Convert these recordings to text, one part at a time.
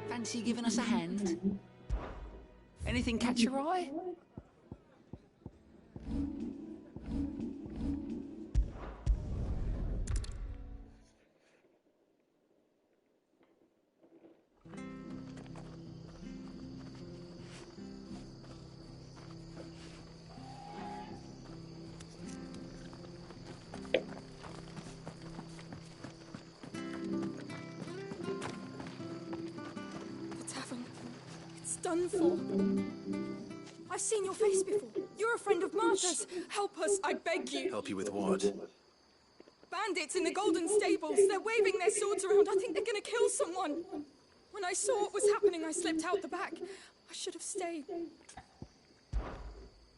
Fancy giving us a hand? Anything catch your eye? Done for. I've seen your face before. You're a friend of Martha's. Help us, I beg you. Help you with what? Bandits in the Golden Stables. They're waving their swords around. I think they're gonna kill someone. When I saw what was happening, I slipped out the back. I should have stayed.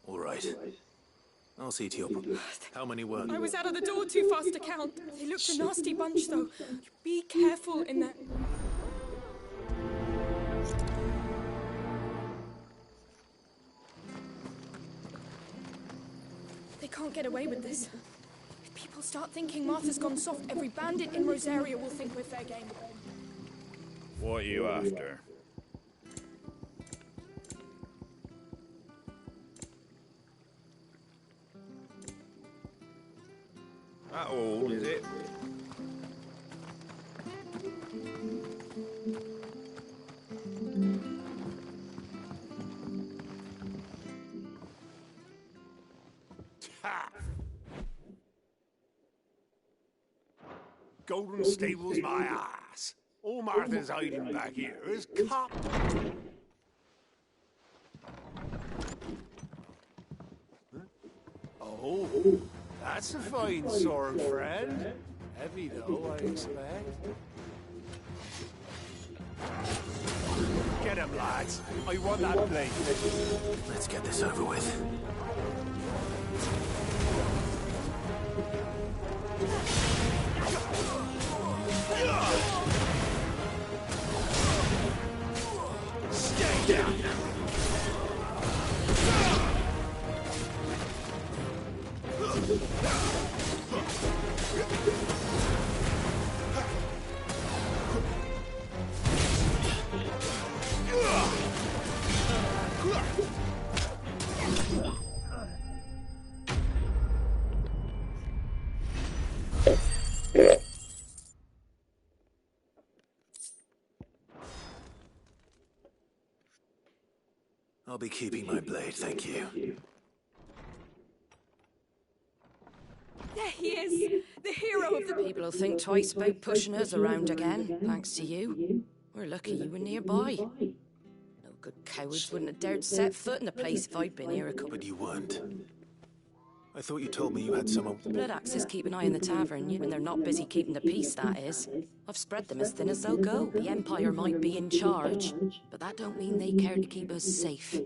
All right. I'll see to your problem. How many were there? I was out of the door too fast to count. They looked a nasty bunch, though. Be careful in there. They can't get away with this. If people start thinking Martha's gone soft, every bandit in Rosaria will think we're fair game. What are you after? That all, is it? Ha! Golden Stables my ass. All Martha's hiding back here is cop. Huh? Oh, that's a fine sword, friend. Heavy though, I expect. Get him, lads. I want that blade. Let's get this over with. Stay down. I'll be keeping my blade, thank you. There he is, the hero of the people. People will think twice about pushing us around again, thanks to you. We're lucky you were nearby. No good cowards wouldn't have dared set foot in the place if I'd been here a couple... But you weren't. I thought you told me you had someone... The Blood Axes keep an eye on the tavern, when they're not busy keeping the peace, that is. I've spread them as thin as they'll go. The Empire might be in charge, but that don't mean they care to keep us safe.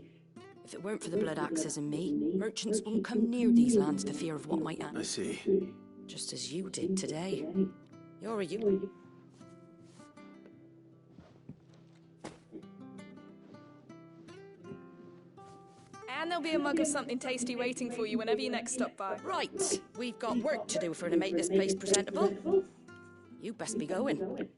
If it weren't for the Blood Axes and me, merchants wouldn't come near these lands for fear of what might happen. I see. Just as you did today. You're a you... And there'll be a mug of something tasty waiting for you whenever you next stop by. Right, we've got work to do for to make this place presentable. You best be going.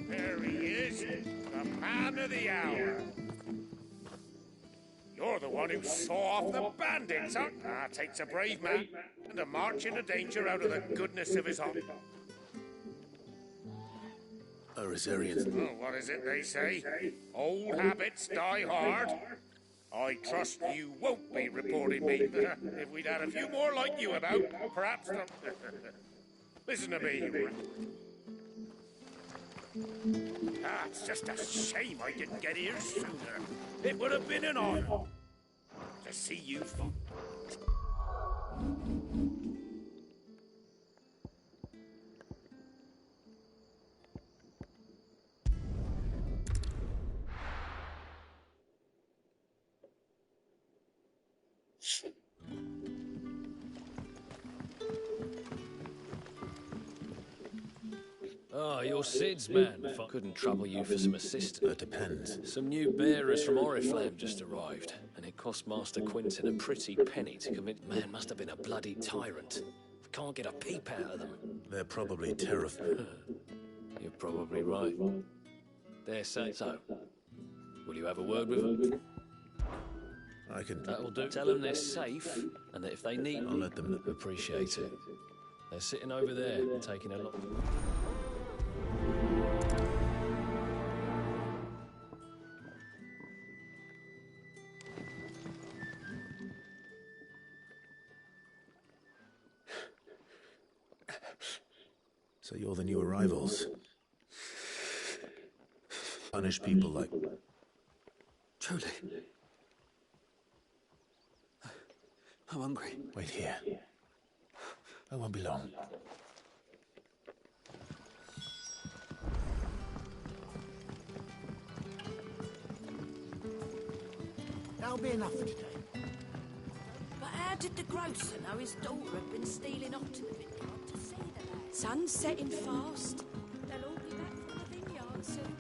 There he is, the man of the hour. You're the one who saw off the bandits, huh? Ah, takes a brave man, and a march into danger out of the goodness of his heart. A Rosarian. Oh, what is it they say? Old habits die hard. I trust you won't be reporting me. If we'd had a few more like you about, perhaps... Listen to me. Ah, it's just a shame I didn't get here sooner. It would have been an honor to see you fight. Oh, you're Sid's man. If I couldn't trouble you for some assistance. That depends. Some new bearers from Oriflamme just arrived, and it cost Master Quinton a pretty penny to commit. Man must have been a bloody tyrant. Can't get a peep out of them. They're probably terrified. You're probably right. They're safe. So, will you have a word with them? I can... That'll do. Tell them they're safe, and that if they need... I'll let them... Appreciate it. They're sitting over there, taking a look. So you're the new arrivals. Punish people like... Truly. I'm hungry. Wait here. I won't be long. That'll be enough for today. But how did the grocer know his daughter had been stealing off to the vineyard to see the lad? Sun's setting fast. They'll all be back from the vineyard soon.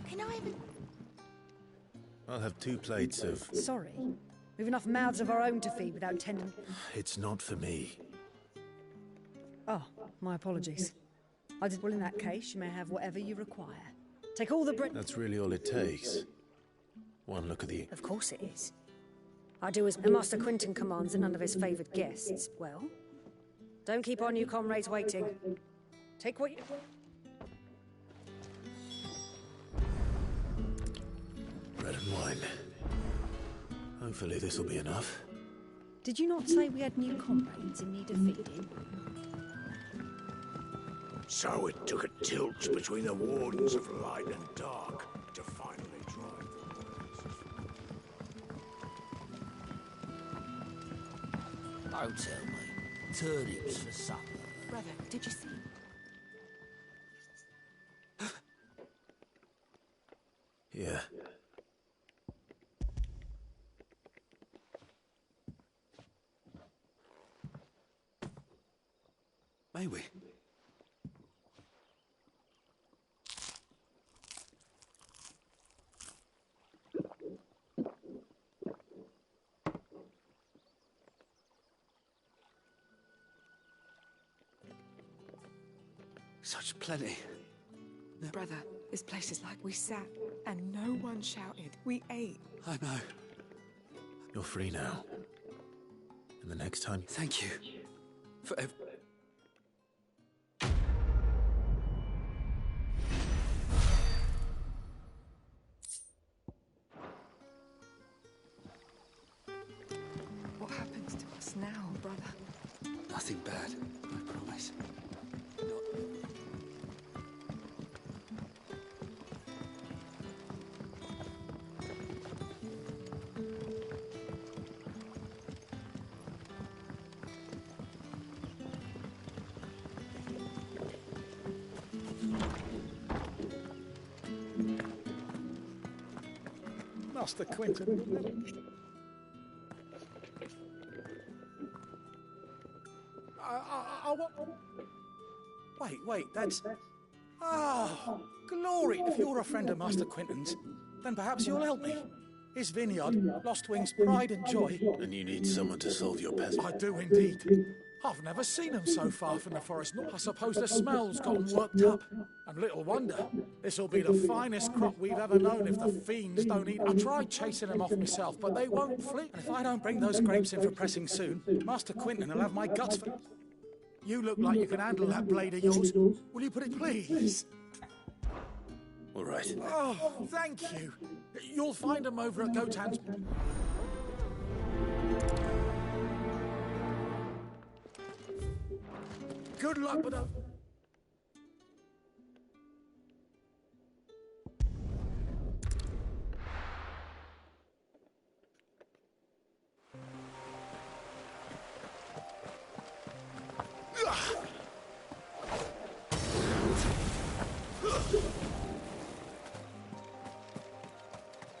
Can I have a... I'll have 2 plates of... Sorry. We've enough mouths of our own to feed without tending... It's not for me. Oh, my apologies. Well, in that case, you may have whatever you require. Take all the bread... That's really all it takes. One look at the... Of course it is. I do as Master Quinton commands and none of his favoured guests. Well, don't keep our new comrades waiting. Take what you... Bread and wine. Hopefully this will be enough. Did you not say we had new comrades in need of feeding? So it took a tilt between the wardens of light and dark to finally drive the Don't tell me. Turnips for supper. Brother, did you see? Yeah. May we? Such plenty. Brother, this place is like we sat and no one shouted. We ate. I know. You're free now. And the next time... Thank you. For What happens to us now, brother? Nothing bad, I promise. Master Quinton. Wait, that's... Ah, glory! If you're a friend of Master Quinton's, then perhaps you'll help me. His vineyard, Lost Wing's pride and joy. And you need someone to solve your pest... I do indeed. I've never seen them so far from the forest. I suppose the smell's gotten worked up. And little wonder. This'll be the finest crop we've ever known if the fiends don't eat. I tried chasing them off myself, but they won't flee. And if I don't bring those grapes in for pressing soon, Master Quinton will have my guts for... You look like you can handle that blade of yours. Will you put it, please? All right. Oh, thank you. You'll find them over at Gotan's... Good luck, but...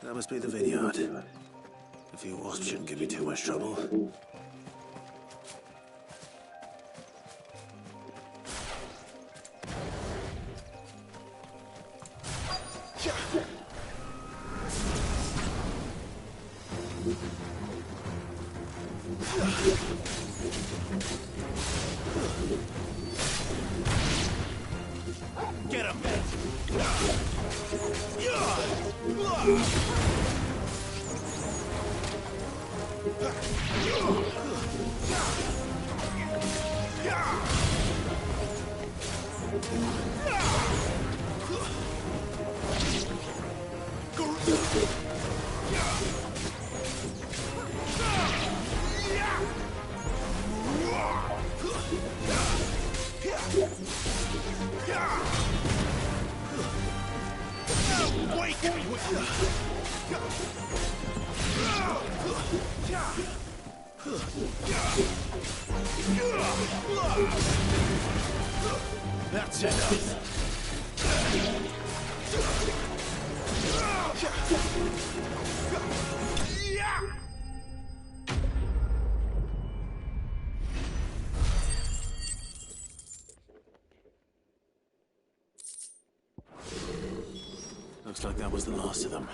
That must be the vineyard. A few wasps shouldn't give me too much trouble. That's enough. Looks like that was the last of them.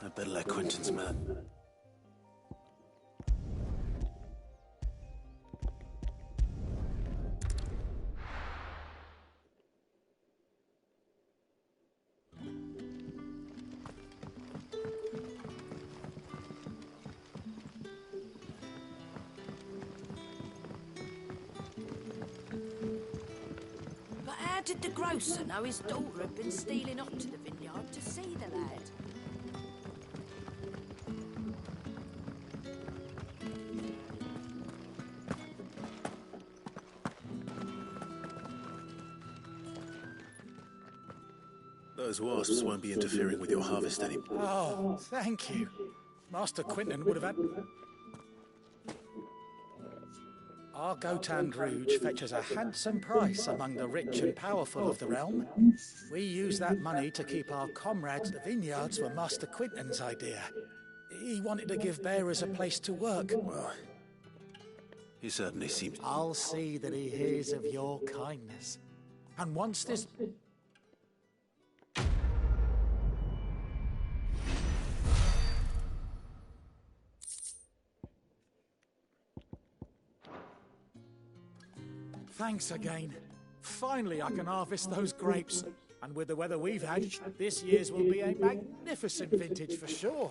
I'd better let Quentin's men. But how did the grocer know his daughter had been stealing up to the vineyard to see the lad? Those wasps won't be interfering with your harvest anymore. Oh, thank you. Master Quentin would have had... Our Gotan Rouge fetches a handsome price among the rich and powerful of the realm. We use that money to keep our comrades. The vineyards were Master Quentin's idea. He wanted to give bearers a place to work. Well, he certainly seems... I'll see that he hears of your kindness. And once this... Thanks again. Finally I can harvest those grapes. And with the weather we've had, this year's will be a magnificent vintage for sure.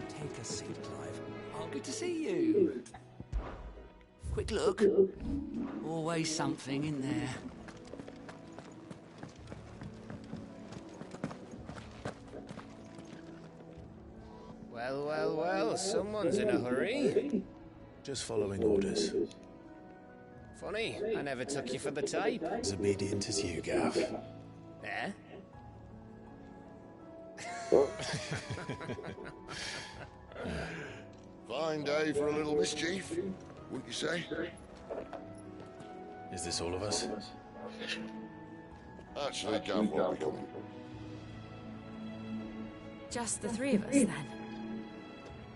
Take a seat, Clive. Oh, good to see you. Quick look. Always something in there. Well, well, well, someone's in a hurry. Just following orders. Funny, I never took you for the type. As obedient as you, Gav. Eh? Fine day for a little mischief, wouldn't you say? Is this all of us? Actually, Gav won't be coming. Just the three of us, then?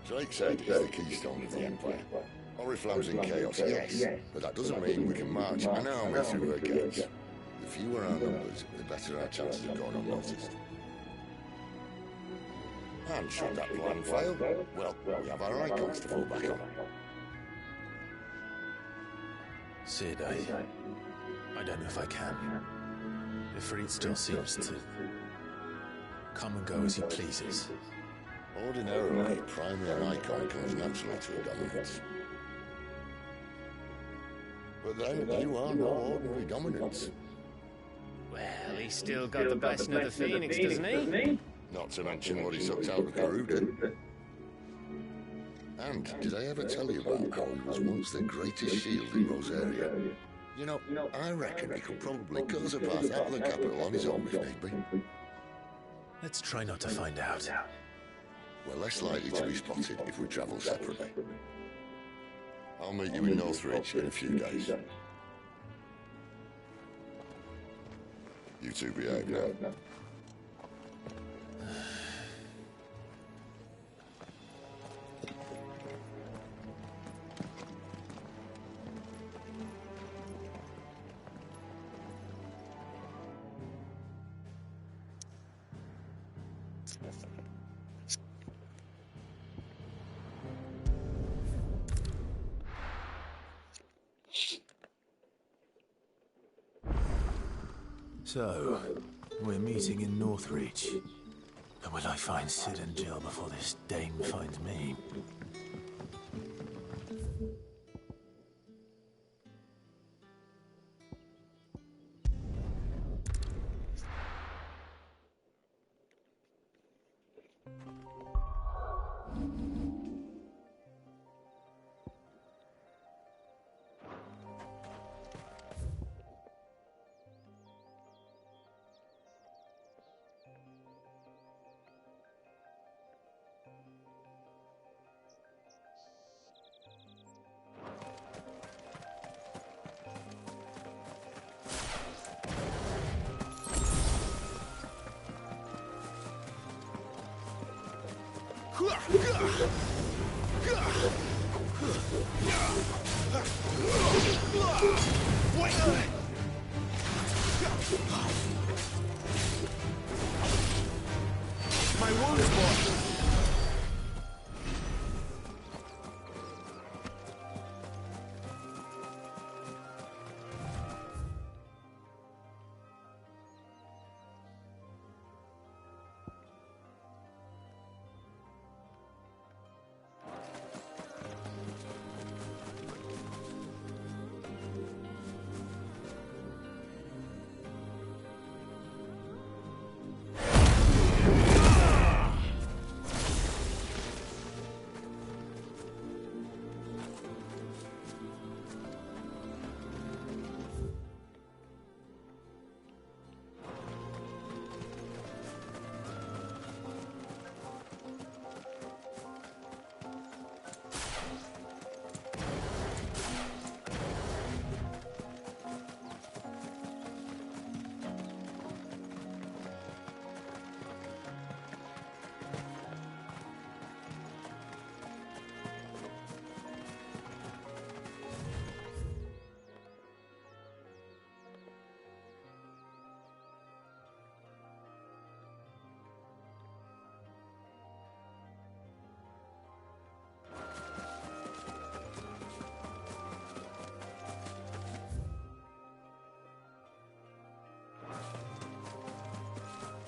Drake's head is the keystone of the Empire. Oriflamme's in chaos, yes, but that doesn't mean we can march an army through her gates. The fewer our numbers, the better our chances of going unnoticed. And should that plan fail, well, we have our icons to fall back on. Sid, I don't know if I can. If Ifrit still seems to come and go as he pleases. Ordinarily, primary and icon comes naturally to a dominance. But then, you are no ordinary dominance. Well, he's still got the blessing of the Phoenix, doesn't he? Not to mention what he sucked out of Garuda. And did I ever tell you about how he was once the greatest shield in Rosaria? You know, I reckon he could probably cut us a path out of the capital on his own if need be. Let's try not to find out. We're less likely to be spotted if we travel separately. I'll meet you in Northridge in a few days. You two behave now. So, we're meeting in Northreach. But will I find Sid and Jill before this dame finds me? My wounded boy!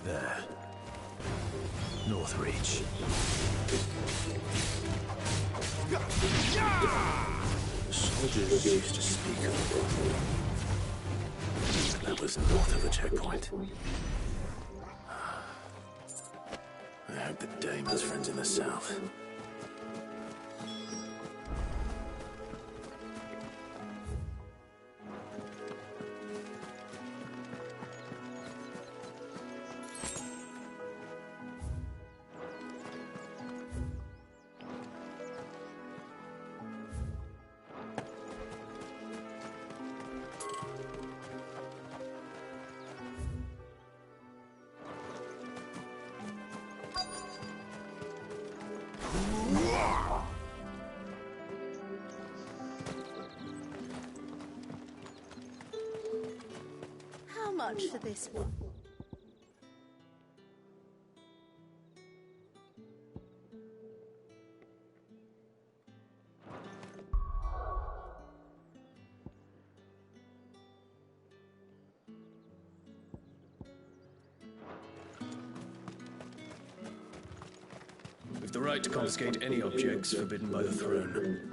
There. Northreach. Soldiers used to speak of it. That was north of the checkpoint. I hope the dame has friends in the south. How much for this one? We've the right to confiscate any objects forbidden by the throne.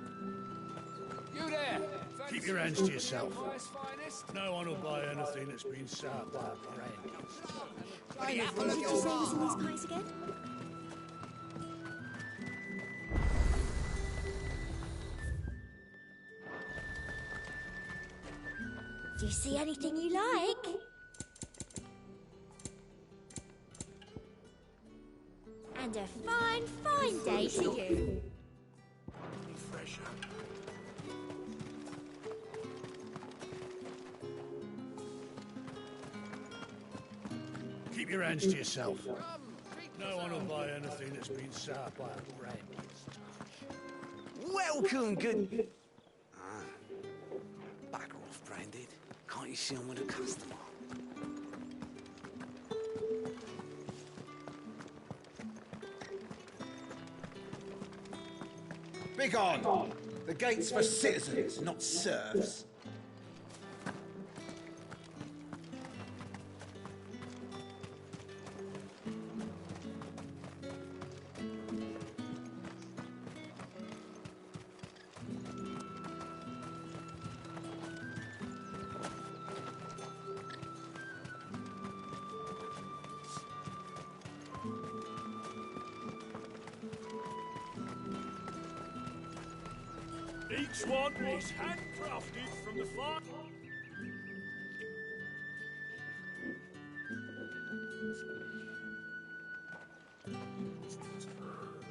You there! Keep your hands to yourself. No one will buy anything that's been served by a friend. What did you say was in these pies again? Do you see anything you like? And a fine, fine day to you. Fresher. Keep your hands to yourself. No one will buy anything that's been served by a friend. Welcome, good... Back off, Branded. Can't you see I'm with a customer? Begone! The gate's for citizens, not serfs. Each one is handcrafted from the farm.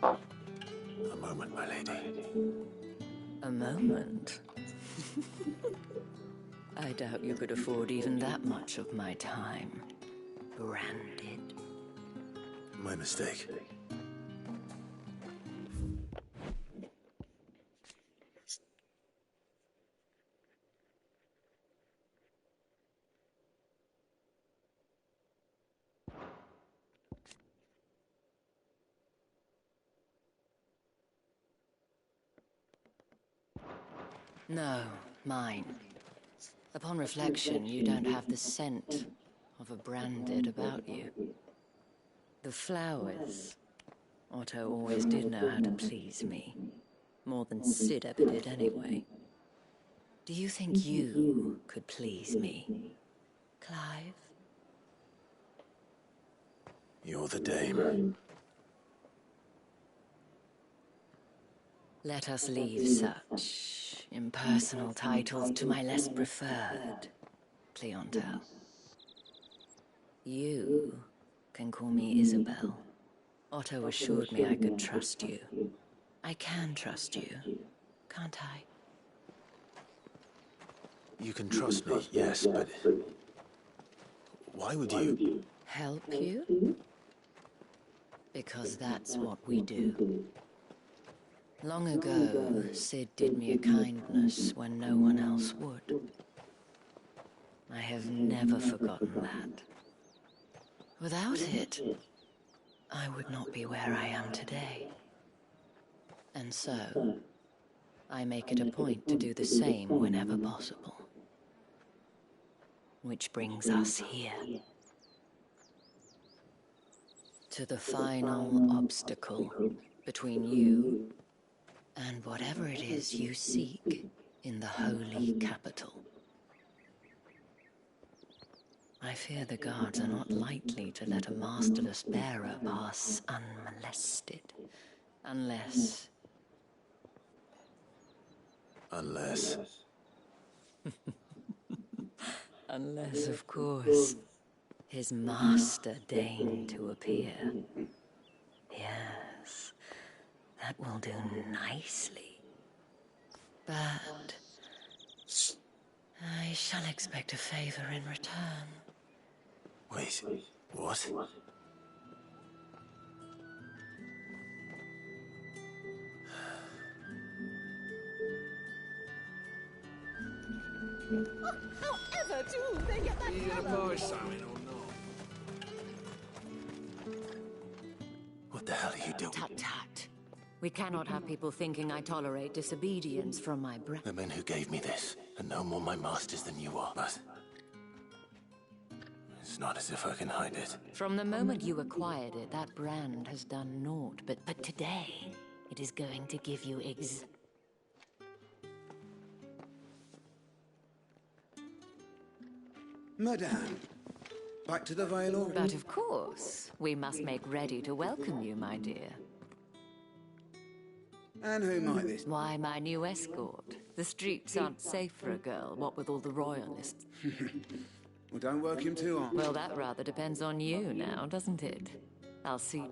A moment, my lady. A moment? I doubt you could afford even that much of my time. Branded. My mistake. No, mine. Upon reflection, you don't have the scent of a branded about you. The flowers. Otto always did know how to please me. More than Sid ever did anyway. Do you think you could please me, Clive? You're the dame. Let us leave such impersonal titles to my less preferred clientele. You can call me Isabel. Otto assured me I could trust you. I can trust you, can't I? You can trust me, yes, but... why would you... Help you? Because that's what we do. Long ago, Sid did me a kindness when no one else would. I have never forgotten that. Without it, I would not be where I am today. And so, I make it a point to do the same whenever possible. Which brings us here. To the final obstacle between you and whatever it is you seek in the holy capital. I fear the guards are not likely to let a masterless bearer pass unmolested. Unless... Unless... Unless, of course, his master deigned to appear. Yes, that will do nicely. But I shall expect a favor in return. Wait, what? However do they get that Are you gonna fellow? buy something or not? What the hell are you doing? Tut tut. We cannot have people thinking I tolerate disobedience from my The men who gave me this are no more my masters than you are, but... it's not as if I can hide it. From the moment you acquired it, that brand has done naught. But today, it is going to give you Madame, back to the Vale already? But of course, we must make ready to welcome you, my dear. And who might this? Why, my new escort. The streets aren't safe for a girl, what with all the royalists. Well, don't work him too hard. Well, that rather depends on you now, doesn't it? I'll see...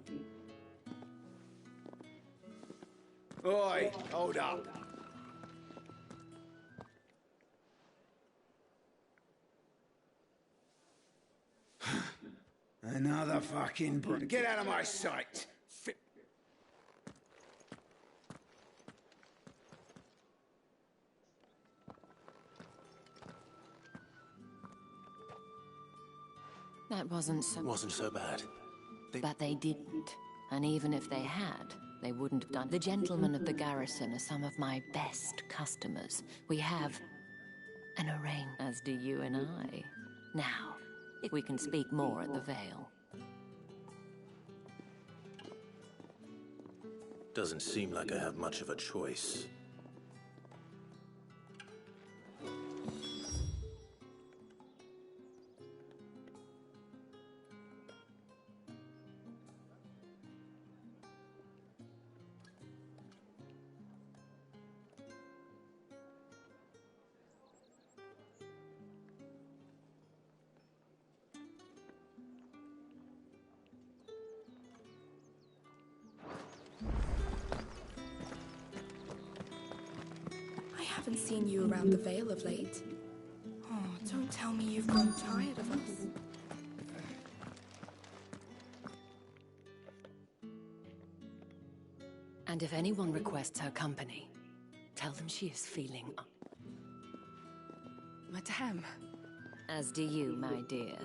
Oi, hold up. Another fucking Get out of my sight! That wasn't so bad. But they didn't. And even if they had, they wouldn't have done. The gentlemen of the garrison are some of my best customers. We have an arrangement, as do you and I. Now, if we can speak more at the Vale. Doesn't seem like I have much of a choice. haven't seen you around the Vale of late. Oh, don't tell me you've grown tired of us. And if anyone requests her company, tell them she is feeling... Madame. As do you, my dear.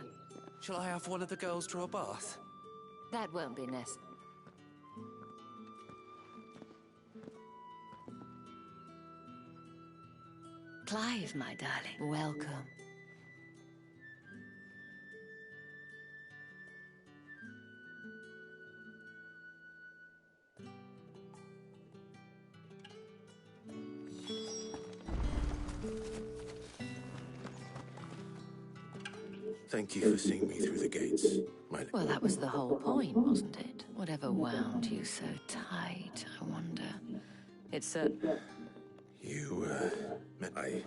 Shall I have one of the girls draw a bath? That won't be necessary. Clive, my darling, welcome. Thank you for seeing me through the gates, my... Well, that was the whole point, wasn't it? Whatever wound you so tight, I wonder. It's a... You, I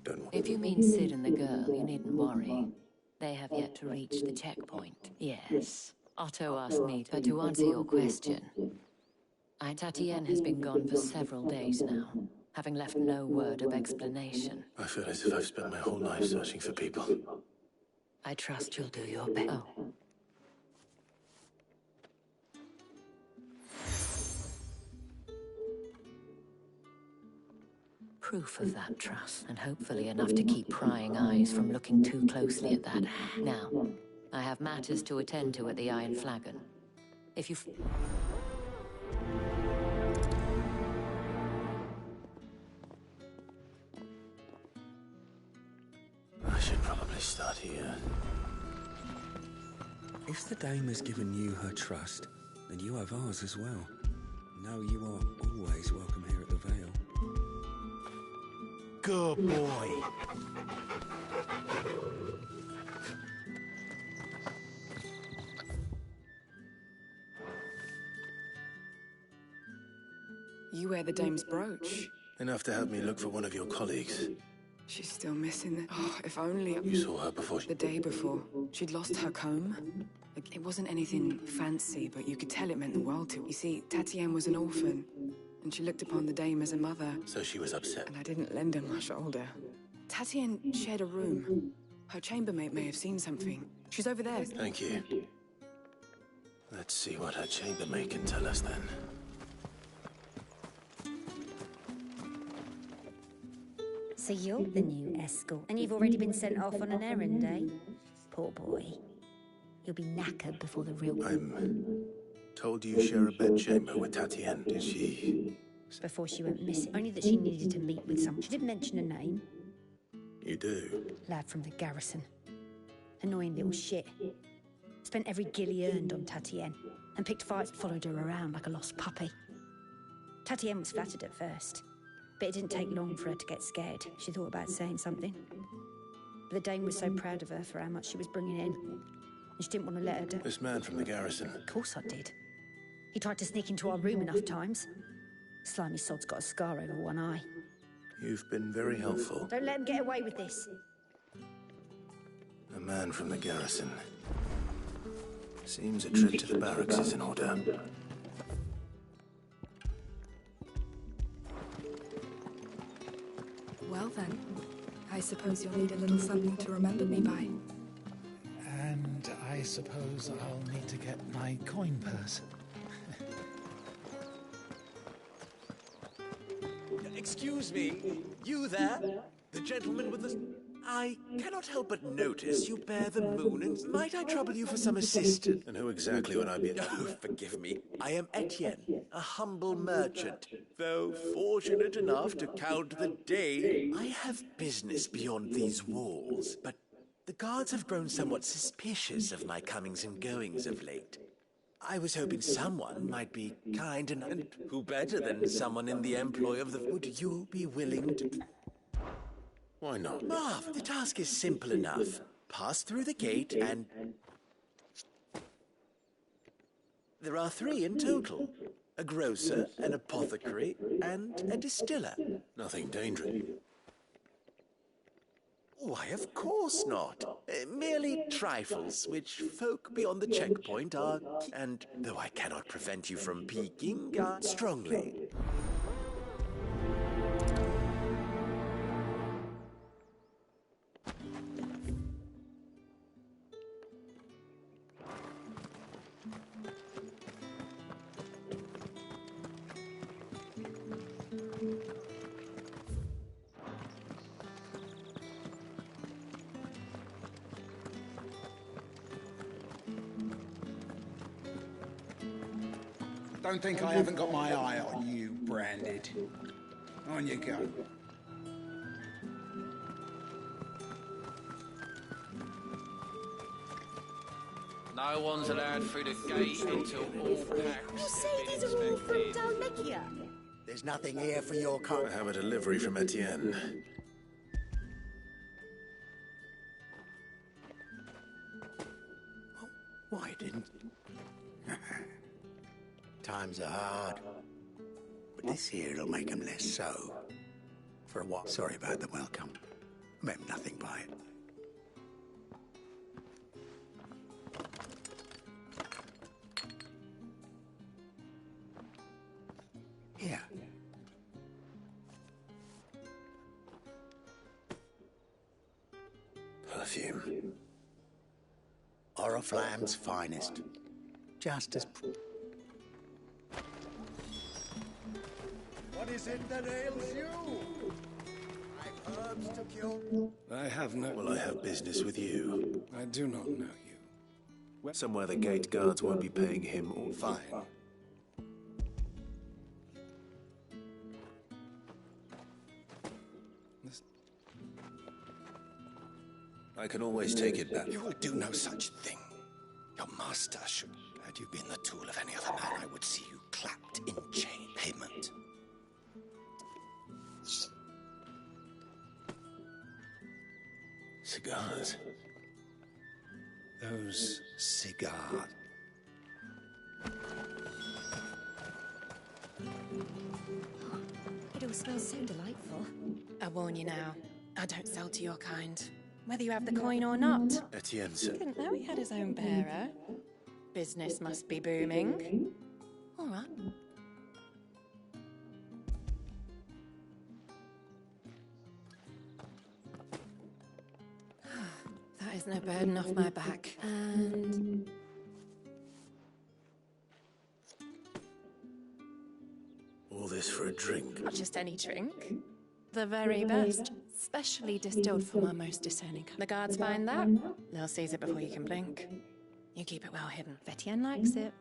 don't want... If you mean Sid and the girl, you needn't worry. They have yet to reach the checkpoint. Yes. Otto asked me, but to answer your question, Tatienne has been gone for several days now, having left no word of explanation. I feel as if I've spent my whole life searching for people. I trust you'll do your best. Oh. Proof of that trust, and hopefully enough to keep prying eyes from looking too closely at that. Now, I have matters to attend to at the Iron Flagon. If you... I should probably start here. If the dame has given you her trust, then you have ours as well. Know you are always welcome here at the Vale. Good boy. You wear the dame's brooch. Enough to help me look for one of your colleagues. She's still missing it. Oh, if only... You saw her before The day before. She'd lost her comb. Like, it wasn't anything fancy, but you could tell it meant the world to her. You see, Tatienne was an orphan, and she looked upon the dame as a mother. So she was upset. And I didn't lend her my shoulder. Tatienne shared a room. Her chambermaid may have seen something. She's over there. Thank you. Let's see what her chambermaid can tell us then. So you're the new escort, and you've already been sent off on an errand, eh? Poor boy. You'll be knackered before the real... I'm told you share a bedchamber with Tatienne. Did she... Before she went missing. Only that she needed to meet with someone. She didn't mention a name. You do? Lad from the garrison. Annoying little shit. Spent every guil he earned on Tatienne, and picked fights and followed her around like a lost puppy. Tatienne was flattered at first, but it didn't take long for her to get scared. She thought about saying something. But the dame was so proud of her for how much she was bringing in, and she didn't want to let her do... This man from the garrison. Of course I did. He tried to sneak into our room enough times. Slimy sod's got a scar over one eye. You've been very helpful. Don't let him get away with this. A man from the garrison. Seems a trip to the barracks is in order. Well then, I suppose you'll need a little something to remember me by. And I suppose I'll need to get my coin purse. Excuse me, you there? The gentleman with the... I cannot help but notice you bear the moon, and might I trouble you for some assistance? And who exactly would I be? Oh, forgive me. I am Etienne, a humble merchant. Though fortunate enough to count the day, I have business beyond these walls, but the guards have grown somewhat suspicious of my comings and goings of late. I was hoping someone might be kind and who better than someone in the employ of the... Would you be willing to... Why not? Marv, the task is simple enough. Pass through the gate and... There are 3 in total. A grocer, an apothecary, and a distiller. Nothing dangerous. Why, of course not. Merely trifles, which folk beyond the checkpoint are... And though I cannot prevent you from peeking, strongly. Don't think I haven't got my eye on you, Branded. On you go. No one's allowed through the gate until all packs You say these are all from Dalmatia? There's nothing here for your car. I have a delivery from Etienne. Why didn't... Times are hard. But this here'll make 'em less so. For a while. Sorry about the welcome. Meant nothing by it. Here. Perfume. Oriflamme's finest. Just as... What is it that ails you? I've herbs to cure. I have no... Well, I have business with you. I do not know you. Somewhere the gate guards won't be paying him or... Fine. I can always take it back. You will do no such thing. Your master should... Had you been the tool of any other man, I would see you clapped in chain payment. Cigars. Those cigars. It all smells so delightful. I warn you now, I don't sell to your kind. Whether you have the coin or not. Etienne said... Didn't know he had his own bearer. Business must be booming. All right. That is no burden off my back. And... All this for a drink. not just any drink. The very best. Specially distilled for my most discerning. The guards find that, they'll seize it before you can blink. You keep it well hidden. Etienne likes it.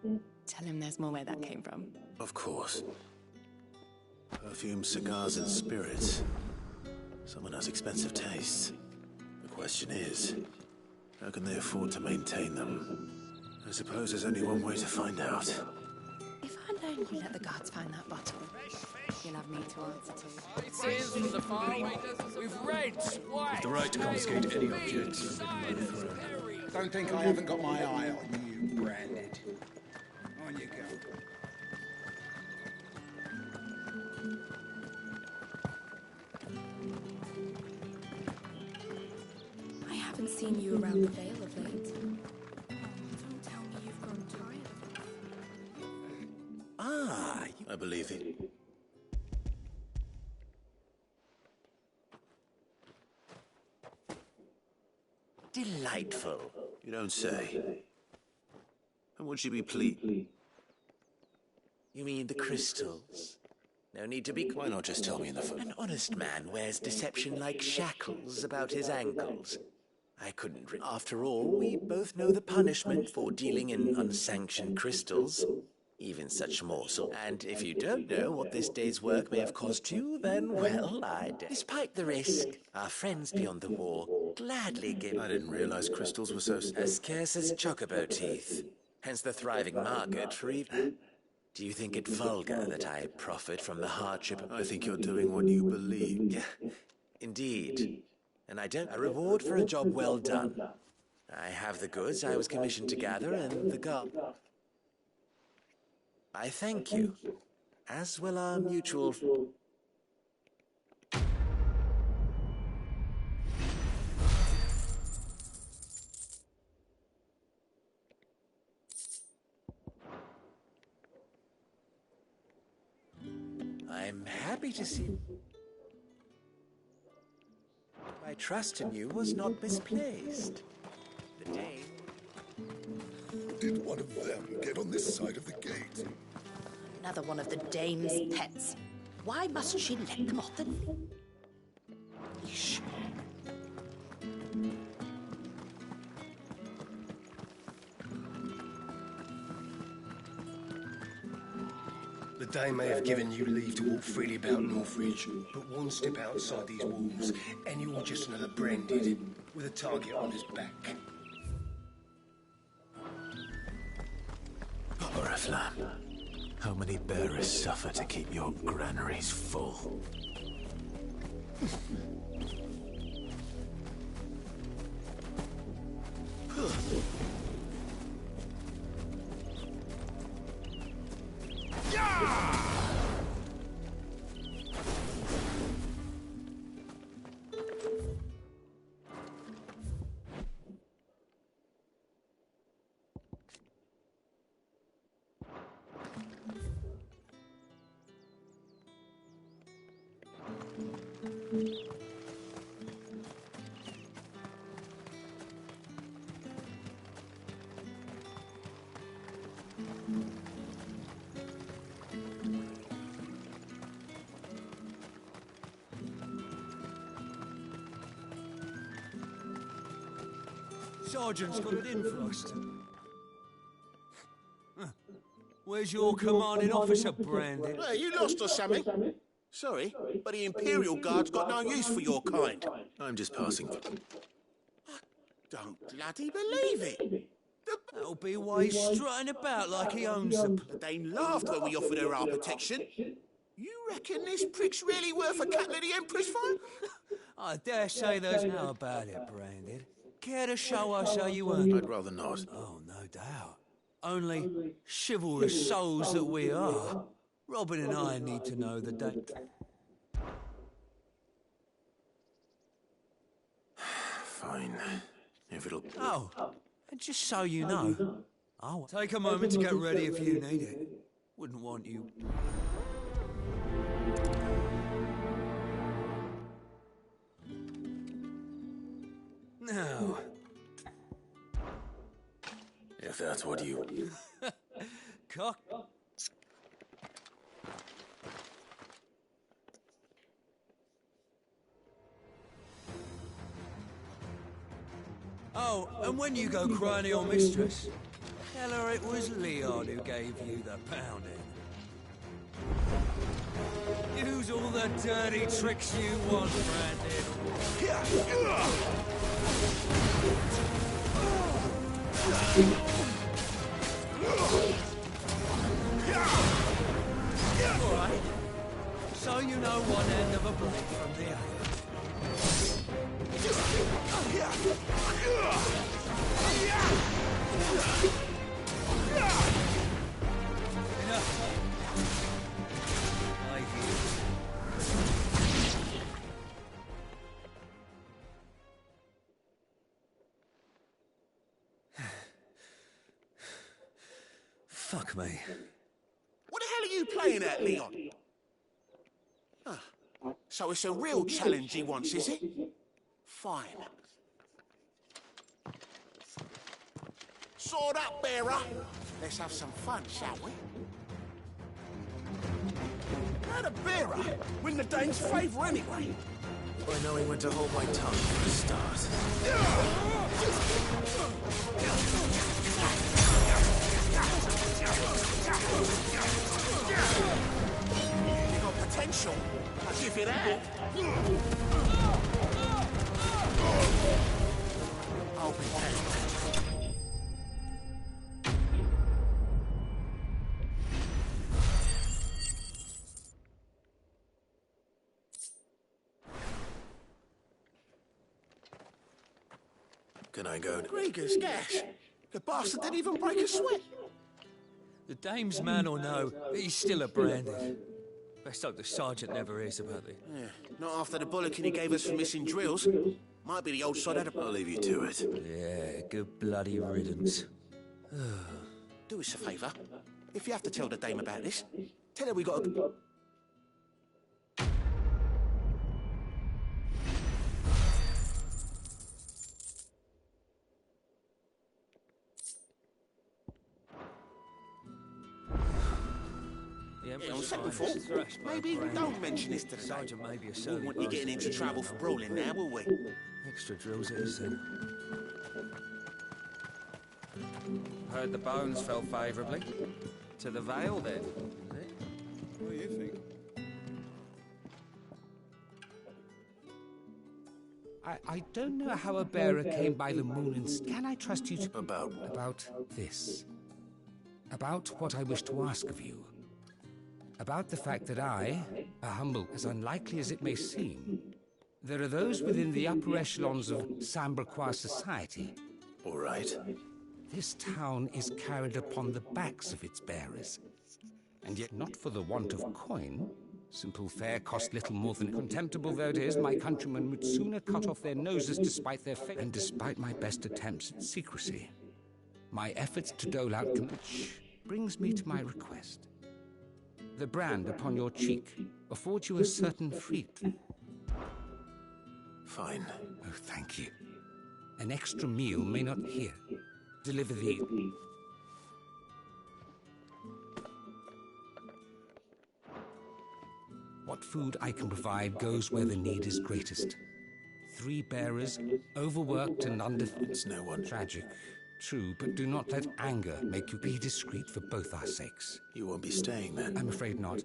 Tell him there's more where that came from. Of course. Perfume, cigars, and spirits. Someone has expensive tastes. The question is, how can they afford to maintain them? I suppose there's only one way to find out. If I know you let the guards find that bottle, you'll have me to answer to. Signs from the faraway deserts with reds, white. The right to confiscate any objects forbidden by the throne. Don't think I haven't got my eye on you, Branded. On you go. I haven't seen you around the Vale of late. Don't tell me you've grown tired of it. I believe it. Delightful. You don't say. And would she be pleased? You mean the crystals? No need to be... Why not just tell me in the phone? An honest man wears deception like shackles about his ankles. I couldn't... After all, we both know the punishment for dealing in unsanctioned crystals. Even such morsel. And if you don't know what this day's work may have cost you, then, well, despite the risk, our friends beyond the wall gladly give... I didn't realize crystals were so... As scarce as chocobo teeth. Hence the thriving market for even... Do you think it vulgar that I profit from the hardship? I think you're doing what you believe. Yeah, indeed. And I don't... A reward for a job well done. I have the goods I was commissioned to gather, and the guard... I thank you, as will our mutual... I'm happy to see... My trust in you was not misplaced. The day... Did one of them get on this side of the gate? Another one of the dame's pets. Why must she let them off the... leash? Dame may have given you leave to walk freely about Northridge, but one step outside these walls, and you're just another branded, with a target on his back. Oriflamme, how many bearers suffer to keep your granaries full? Sergeant's got it in for us. Where's your commanding officer, Brandon? Hey, you lost or something? Sorry, but the Imperial Guard's got no use for your kind. I'm just passing through. I don't bloody believe it. That'll be why he's strutting about like he owns the... The Dame laughed when we offered her our protection. You reckon this prick's really worth a couple of the Emperor's fine? I dare say there's no about it, Brandon. Care to show us how you earned it? I'd rather not. Oh, no doubt. Only chivalrous souls that we are. Robin and I need to know the date. Fine. If it'll... Oh, and just so you know, I'll take a moment to get ready if you need it. Wouldn't want you... Now... If that's what you... Cock... Oh, and when you go crying to your mistress, tell her it was Leon who gave you the pounding. Use all the dirty tricks you want, Brandon. All right. So you know one end of a blade from the other. I hear. Fuck me. What the hell are you playing at, Leon? Ah, so it's a real challenge he wants, is it? Fine. Sword up, bearer. Let's have some fun, shall we? How the bearer win the Dane's favour anyway? By knowing when to hold my tongue for a start. You got potential. I'll give you that. I'll be back. Can I go? Krieger's gas. The bastard didn't even break a sweat. The Dame's man or no, he's still a Brandon. Best hope the sergeant never hears about it. Yeah, not after the bollocking he gave us for missing drills. Might be the old sod had a... I'll leave you to it. Yeah, good bloody riddance. Do us a favour. If you have to tell the Dame about this, tell her we got a... On second thought, maybe we don't mention this to the Sergeant may be a We surly won't want you getting into trouble for brawling now, will we? Extra drills it is then. Heard the bones fell favourably. To the Vale, then, is it? do you think? I don't know how a bearer came by the moon and... Can I trust you to... About this. About what I wish to ask of you. About the fact that I, a humble, as unlikely as it may seem, there are those within the upper echelons of Samberquois society. All right. This town is carried upon the backs of its bearers. And yet not for the want of coin. Simple fare cost little more than contemptible though it is, my countrymen would sooner cut off their noses despite their faith, and despite my best attempts at secrecy. My efforts to dole out which brings me to my request. The brand upon your cheek affords you a certain freedom. Fine. Oh, thank you. An extra meal may not here. Deliver the... What food I can provide goes where the need is greatest. 3 bearers, overworked and under... It's no one. Tragic. True, but do not let anger make you be discreet for both our sakes. You won't be staying then? I'm afraid not.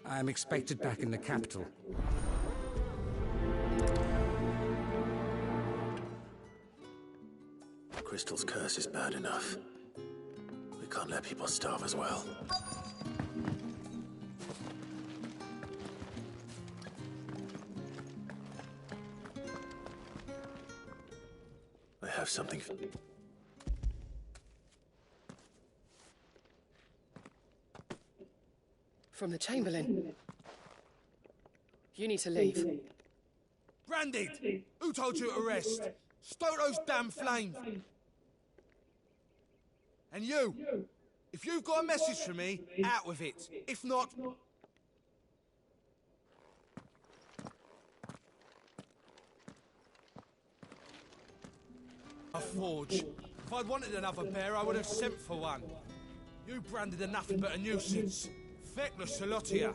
I am expected back in the capital. Crystal's curse is bad enough. We can't let people starve as well. I have something. From the Chamberlain. You need to leave. Branded! Who told you to rest? Stoke those damn flames! And you! If you've got a message for me, out with it. If not... A forge. If I'd wanted another bear, I would have sent for one. You branded a nothing but a nuisance. Feckless Salotia.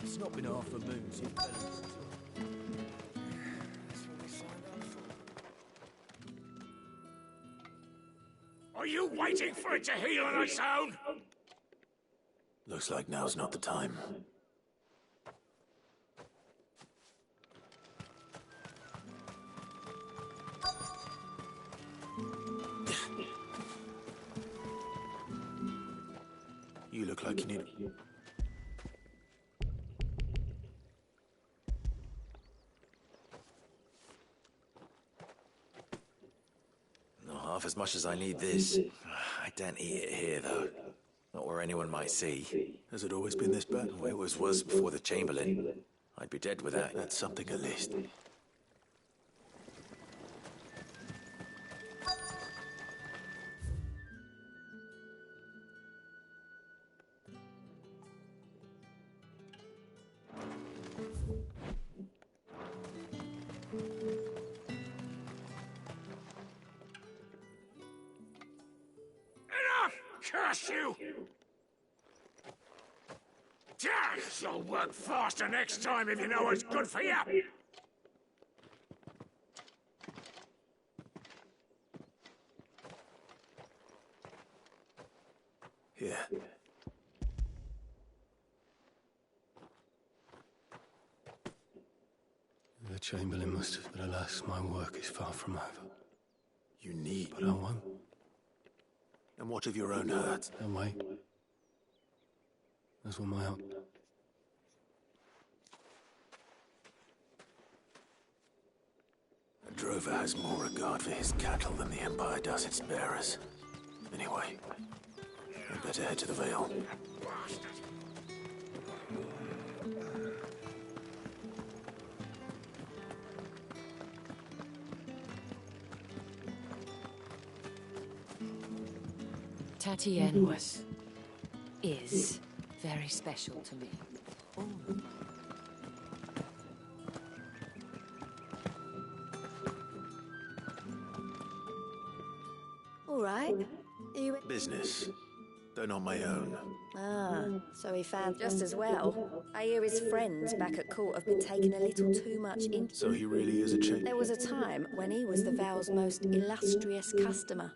It's not been half a moon since... Are you waiting for it to heal on its own? Looks like now's not the time. You look like you need... Not half as much as I need this. I don't eat it here, though. Not where anyone might see. Has it always been this bad? It was worse before the Chamberlain. I'd be dead with that. That's something at least. Curse you! You'll work faster next time if you know what's good for you! Here. The Chamberlain must have, but alas, my work is far from over. You need... But I won't. And what of your own hurt? Don't wait. That's what my help. A drover has more regard for his cattle than the Empire does its bearers. Anyway, I'd better head to the Vale. Tatienne is very special to me. All right. Are you... Business. Though not my own. Ah, so he found just as well. I hear his friends back at court have been taking a little too much in. So he really is a champion. There was a time when he was the Val's most illustrious customer.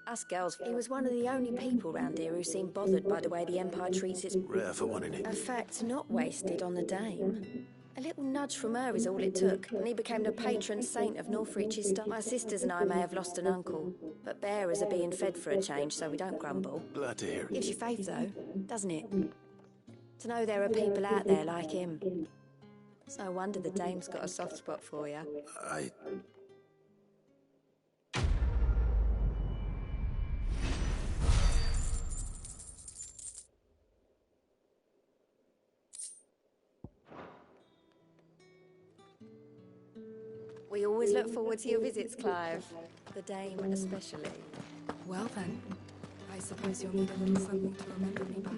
Us girls, he was one of the only people round here who seemed bothered by the way the Empire treats its... Rare for one, innit? A fact not wasted on the dame. A little nudge from her is all it took, and he became the patron saint of Northreach's stuff. My sisters and I may have lost an uncle, but bearers are being fed for a change, so we don't grumble. Glad to hear it. Gives you faith, though, doesn't it? To know there are people out there like him. It's no wonder the dame's got a soft spot for you. We always look forward to your visits, Clive. The dame especially. Well then, I suppose you'll need a little something to remember me by.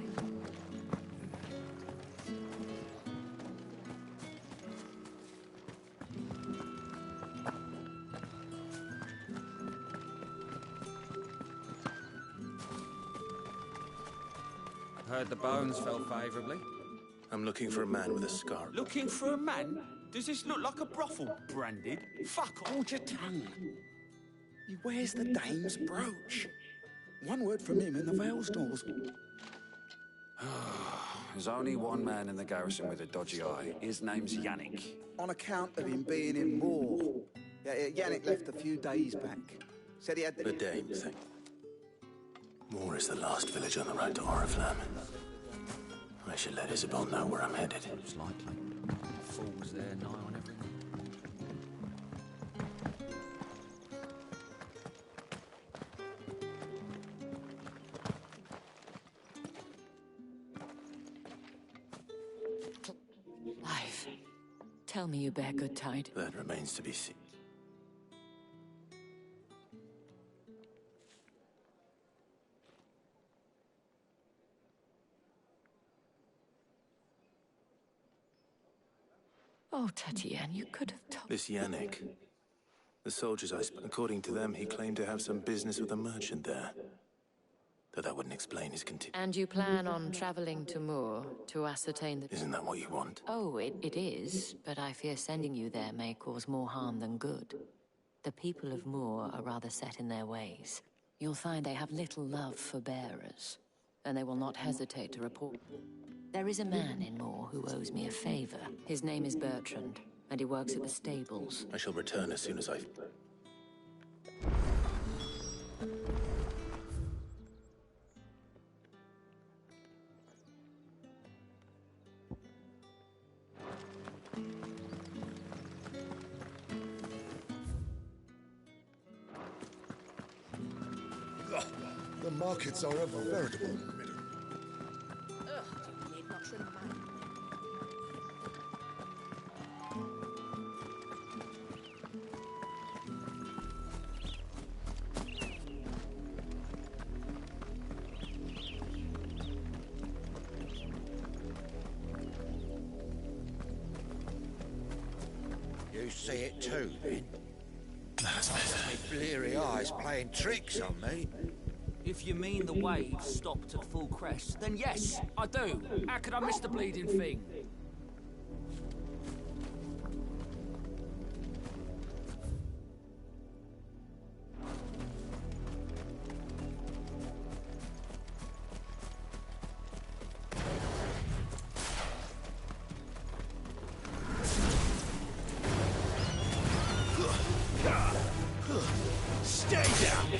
Heard the bones fell favourably. I'm looking for a man with a scar. Looking for a man? Does this look like a brothel, branded? Fuck, hold your tongue. He wears the dame's brooch. One word from him and the Vale's doors. There's only one man in the garrison with a dodgy eye. His name's Yannick. On account of him being in Moor. Yeah, Yannick left a few days back. Said he had the dame thing. Moor is the last village on the road to Oriflamme. I should let Isabel know where I'm headed. It's likely. Fools there, nigh on everything. Life. Tell me you bear good tide. That remains to be seen. Oh, Tatienne, you could have told... This Yannick. The soldiers according to them, he claimed to have some business with a merchant there. Though that wouldn't explain his continued... And you plan on travelling to Moor to ascertain the... Isn't that what you want? Oh, it is, but I fear sending you there may cause more harm than good. The people of Moor are rather set in their ways. You'll find they have little love for bearers, and they will not hesitate to report... There is a man in Moor who owes me a favour. His name is Bertrand, and he works at the stables. I shall return as soon as I... The markets are a veritable middle. You see it too, then? That's my bleary eyes playing tricks on me. If you mean the waves stopped at full crest, then yes, I do. How could I miss the bleeding thing? Stay down!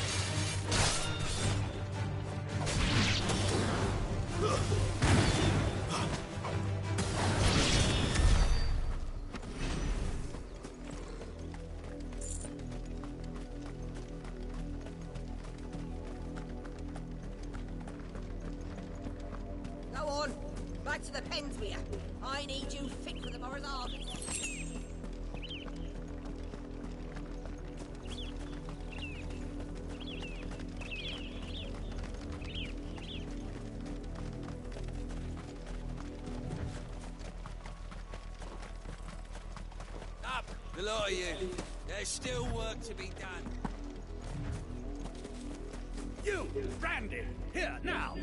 Go on, back to the pens with you. I need you fit for the morrow's harvest. Up, the lot of you. There's still work to be done. You! branded. Here, now.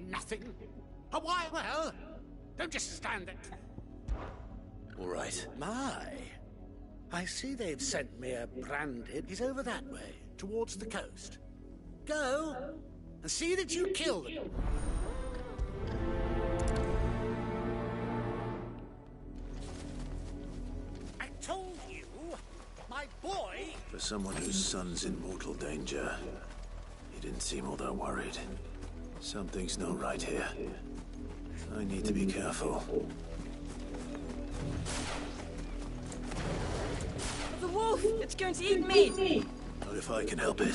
Nothing. Oh, why? Well, don't just stand there. All right. My. I see they've sent me a branded. He's over that way, towards the coast. Go and see that you kill them. I told you, my boy. For someone whose son's in mortal danger, he didn't seem all that worried. Something's not right here. I need to be careful. The wolf! It's going to eat me! Not if I can help it.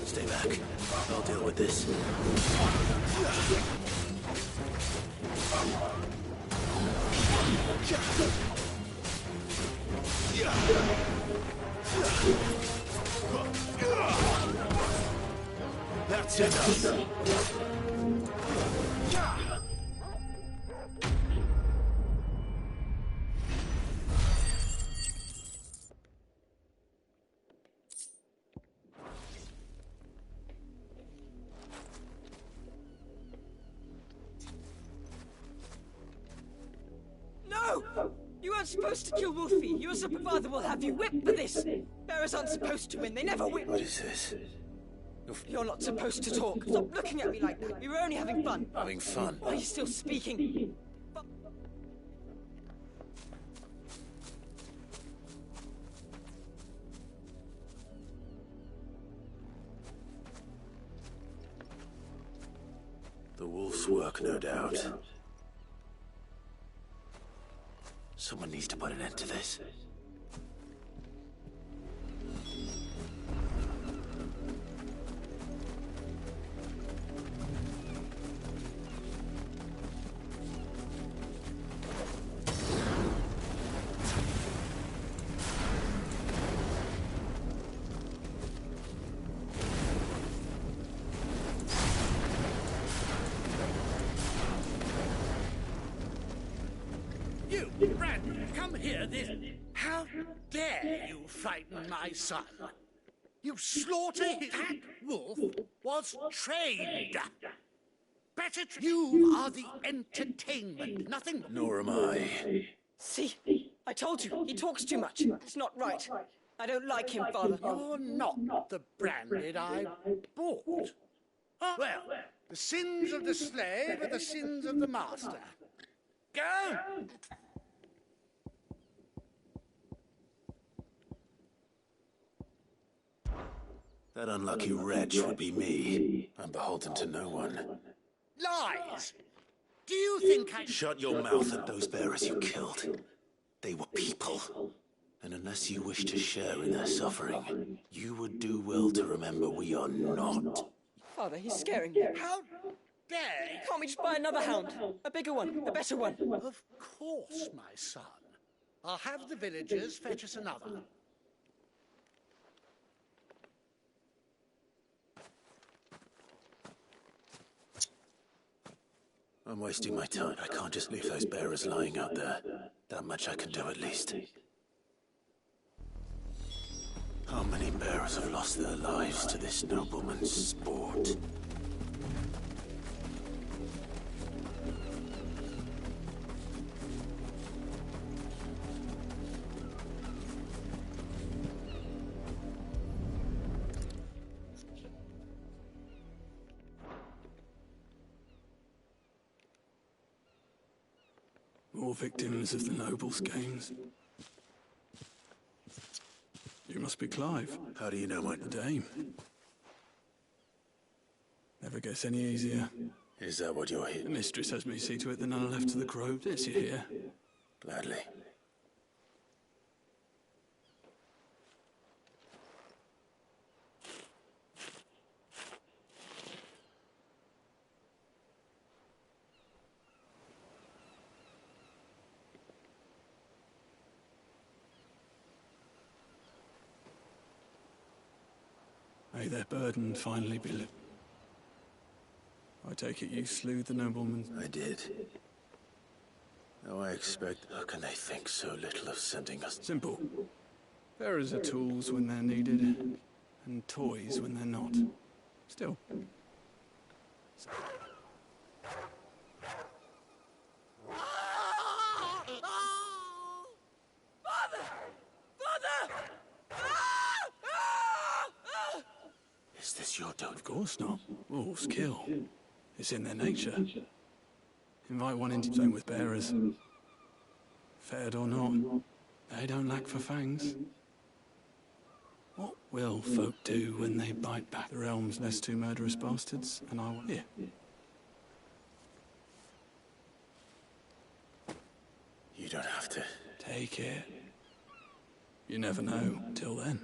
Stay back. I'll deal with this. That's enough. No! You weren't supposed to kill Wolfie. Your superfather will have you whipped for this. Bearers aren't supposed to win. They never win. What is this? You're not supposed to talk. Stop looking at me like that. We were only having fun. Having fun? Are you still speaking? The wolf's work, no doubt. Someone needs to put an end to this. You, Brad, come here. How dare you frighten my son? You slaughter his... That wolf was trained. Better... You are the entertainment, nothing... Nor am I. See? I told you. He talks too much. It's not right. I don't like him, Father. You're not the branded I bought. Oh, well, the sins of the slave are the sins of the master. Go! That unlucky wretch would be me. I'm beholden to no one. Lies! Do you think I... Shut your mouth at those bearers you killed. They were people. And unless you wish to share in their suffering, you would do well to remember we are not. Father, he's scaring me. How dare you? Can't we just buy another hound? A bigger one, a better one. Of course, my son. I'll have the villagers fetch us another. I'm wasting my time. I can't just leave those bearers lying out there. That much I can do at least. How many bearers have lost their lives to this nobleman's sport? More victims of the nobles' games. You must be Clive. How do you know my dame? Never gets any easier. Is that what you're here? The mistress has me see to it that none are left to the crow. Yes, you're here. Gladly. May their burden finally be lifted. I take it you slew the nobleman? I did. How I expect... How can they think so little of sending us? Simple. Bearers are tools when they're needed, and toys when they're not. Still. Is this your doing? Of course not. Wolves kill. It's in their nature. Invite one into... Same with bearers. Fed or not, they don't lack for fangs. What will folk do when they bite back? The realm's less two murderous bastards, and I want... Here. You don't have to. Take it. You never know till then.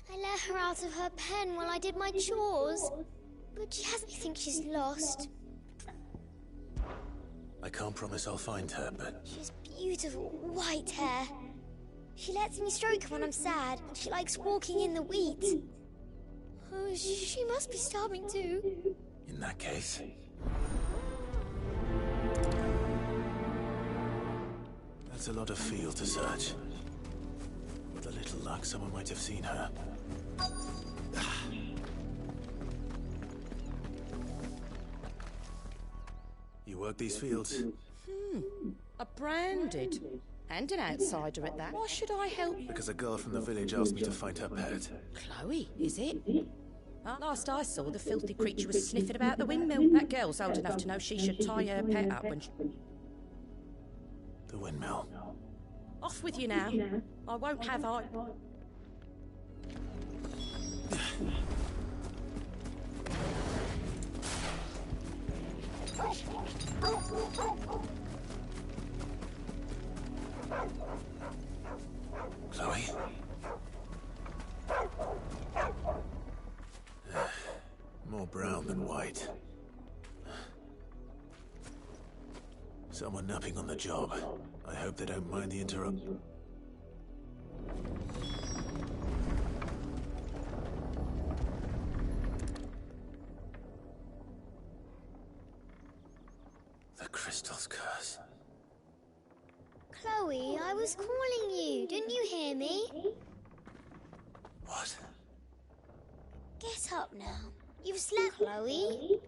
I let her out of her pen while I did my chores. But she has me think she's lost. I can't promise I'll find her, but... She has beautiful white hair. She lets me stroke her when I'm sad, and she likes walking in the wheat. Oh, she must be starving too. In that case... That's a lot of field to search. With a little luck, someone might have seen her. You work these fields? A branded. And an outsider at that. Why should I help? Because a girl from the village asked me to find her pet. Chloe, is it? Last I saw, the filthy creature was sniffing about the windmill. That girl's old enough to know she should tie her pet up when she... The windmill. Off with you now. I won't have I... Chloe? More brown than white. Someone napping on the job. I hope they don't mind the interruption. The crystal's curse. Chloe, I was calling you. Didn't you hear me? What? Get up now. You've slept, Chloe.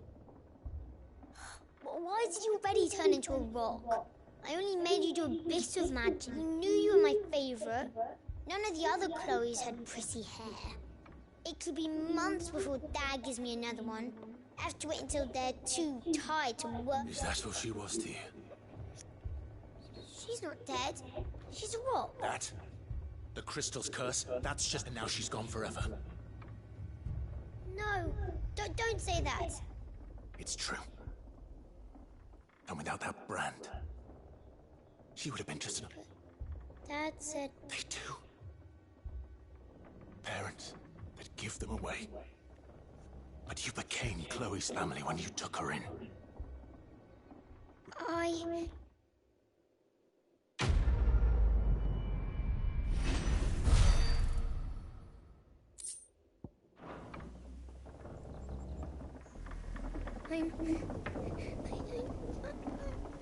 Why did you already turn into a rock? I only made you do a bit of magic. You knew you were my favourite. None of the other Chloes had pretty hair. It could be months before Dad gives me another one. I have to wait until they're too tired to work. Is that what she was to you? She's not dead. She's a rock. That? The crystal's curse? That's just... And now she's gone forever. No, don't say that. It's true. And without that brand, she would have been just another... Dad said... They do. Parents that give them away. But you became Chloe's family when you took her in.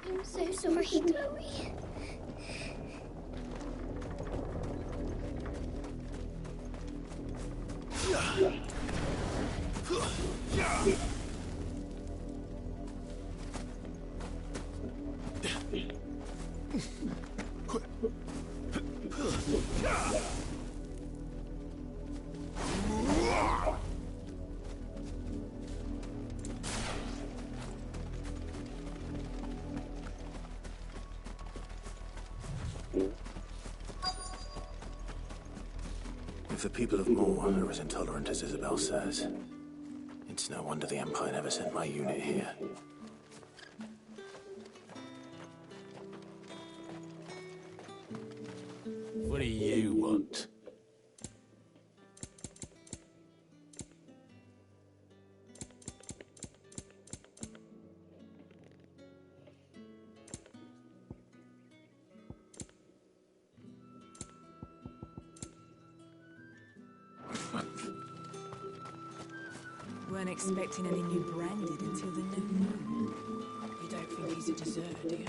I'm so sorry, Chloe. the people of Moore are as intolerant as Isabel says. It's no wonder the Empire never sent my unit here. What do you want? Weren't expecting any new branded until the new moon. You don't think he's a deserter, do you?